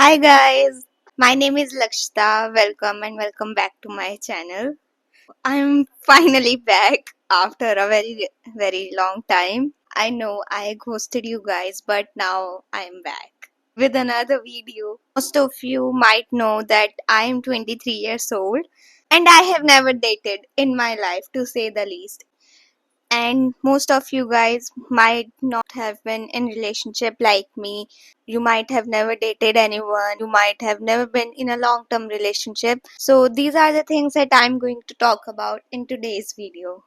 Hi guys, my name is Lakshita. Welcome and welcome back to my channel. I'm finally back after a very long time. I know I ghosted you guys, but now I'm back with another video. Most of you might know that I'm 23 years old and I have never dated in my life, to say the least. And most of you guys might not have been in relationship like me. You might have never dated anyone, you might have never been in a long term relationship. So these are the things that I'm going to talk about in today's video.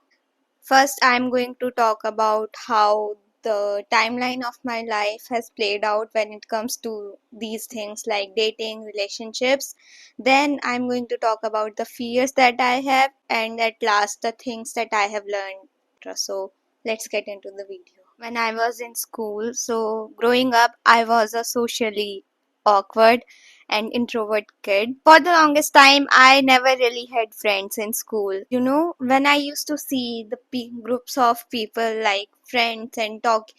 First, I'm going to talk about how the timeline of my life has played out when it comes to these things like dating, relationships. Then I'm going to talk about the fears that I have, and at last, the things that I have learned. So, let's get into the video. When I was in school, so growing up, I was a socially awkward and introvert kid. For the longest time, I never really had friends in school. When I used to see the groups of people like friends and talk,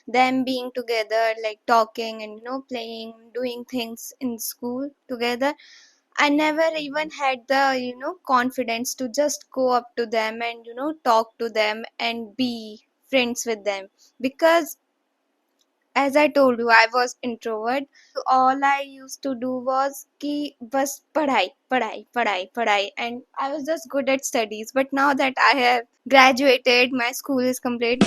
them being together, like talking and playing, doing things in school together, I never even had the confidence to just go up to them and talk to them and be friends with them, because as I told you, I was introvert. So all I used to do was कि बस पढ़ाई पढ़ाई पढ़ाई पढ़ाई, and I was just good at studies. But now that I have graduated, my school is complete.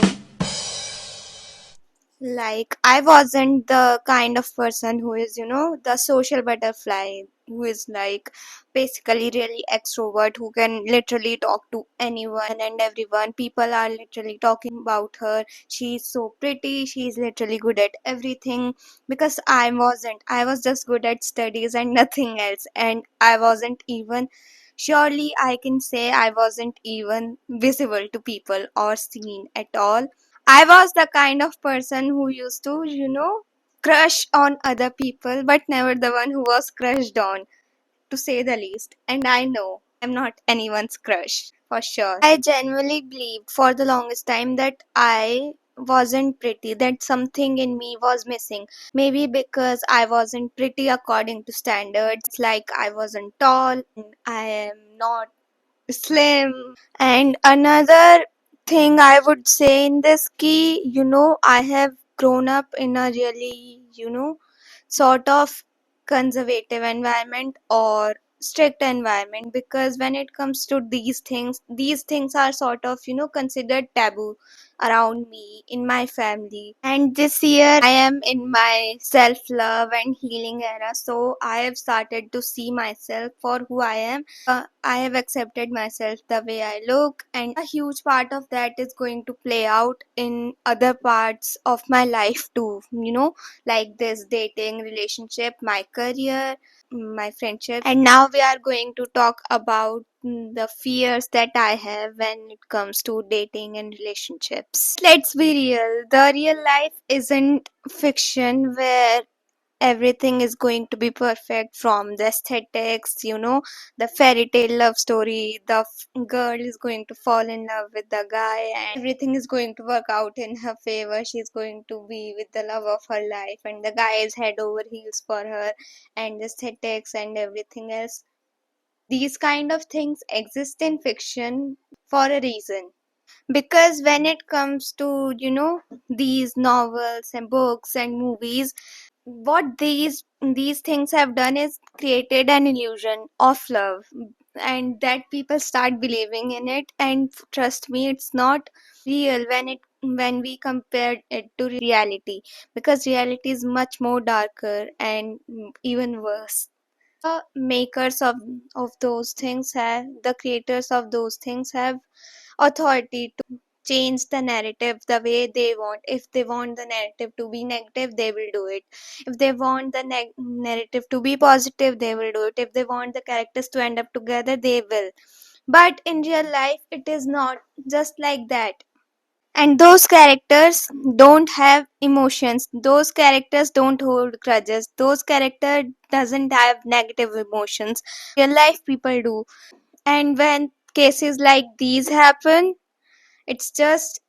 Like, I wasn't the kind of person who is, the social butterfly, who is like basically really extrovert, who can literally talk to anyone and everyone. People are literally talking about her. She's so pretty, she's literally good at everything. Because I wasn't. I was just good at studies and nothing else. And I wasn't even, surely I can say, I wasn't even visible to people or seen at all. I was the kind of person who used to, crush on other people, but never the one who was crushed on, to say the least. And I know I'm not anyone's crush, for sure. I genuinely believed for the longest time that I wasn't pretty, that something in me was missing. Maybe because I wasn't pretty according to standards, like I wasn't tall, and I am not slim. And another thing I would say in this key, I have grown up in a really, sort of conservative environment or strict environment, because when it comes to these things are sort of, considered taboo around me, in my family. And this year I am in my self love and healing era, so I have started to see myself for who I am. I have accepted myself the way I look, and a huge part of that is going to play out in other parts of my life too, like this dating, relationship, my career, my friendship. And now we are going to talk about the fears that I have when it comes to dating and relationships. Let's be real, the real life isn't fiction where everything is going to be perfect, from the aesthetics, the fairy tale love story, the girl is going to fall in love with the guy and everything is going to work out in her favor. She's going to be with the love of her life and the guy is head over heels for her, and the aesthetics and everything else. These kind of things exist in fiction for a reason, because when it comes to these novels and books and movies, what these things have done is created an illusion of love, and that people start believing in it. And trust me, it's not real when we compare it to reality, because reality is much more darker and even worse. The makers of those things have the creators of those things have authority to change the narrative the way they want. If they want the narrative to be negative, they will do it. If they want the narrative to be positive, they will do it. If they want the characters to end up together, they will. But in real life, it is not just like that. And those characters don't have emotions, those characters don't hold grudges, those character doesn't have negative emotions. Real life people do. And when cases like these happen, it's just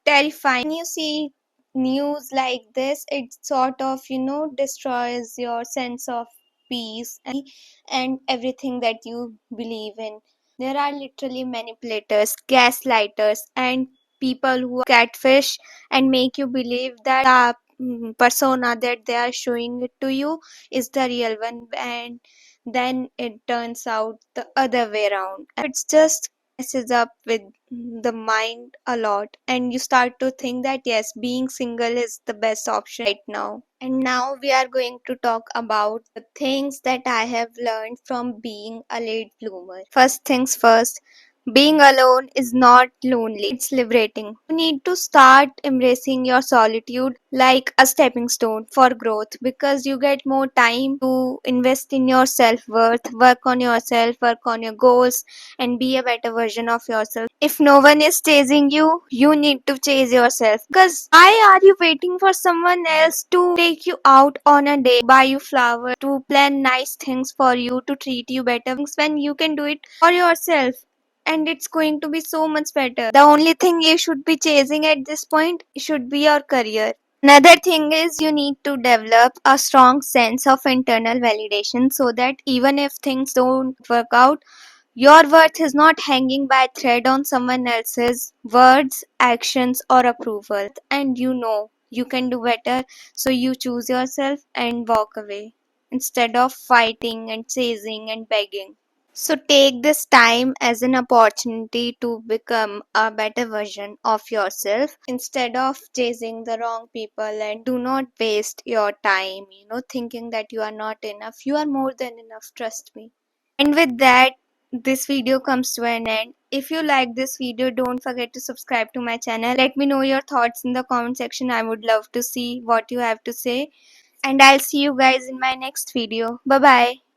terrifying. You see news like this, it sort of, destroys your sense of peace and everything that you believe in. There are literally manipulators, gaslighters, and people who catfish and make you believe that the persona that they are showing it to you is the real one, and then it turns out the other way around. It's just messes up with the mind a lot, and you start to think that yes, being single is the best option right now. And now we are going to talk about the things that I have learned from being a late bloomer. First things first, being alone is not lonely, it's liberating. You need to start embracing your solitude like a stepping stone for growth, because you get more time to invest in your self worth, work on yourself, work on your goals, and be a better version of yourself. If no one is chasing you, you need to chase yourself. Because why are you waiting for someone else to take you out on a date, buy you flowers, to plan nice things for you, to treat you better, when you can do it for yourself? And it's going to be so much better. The only thing you should be chasing at this point should be your career. Another thing is you need to develop a strong sense of internal validation, so that even if things don't work out, your worth is not hanging by a thread on someone else's words, actions, or approval. And you know you can do better, so you choose yourself and walk away instead of fighting and chasing and begging. So take this time as an opportunity to become a better version of yourself instead of chasing the wrong people. And do not waste your time, thinking that you are not enough. You are more than enough, trust me. And with that, this video comes to an end. If you like this video, don't forget to subscribe to my channel. Let me know your thoughts in the comment section. I would love to see what you have to say. And I'll see you guys in my next video. Bye bye.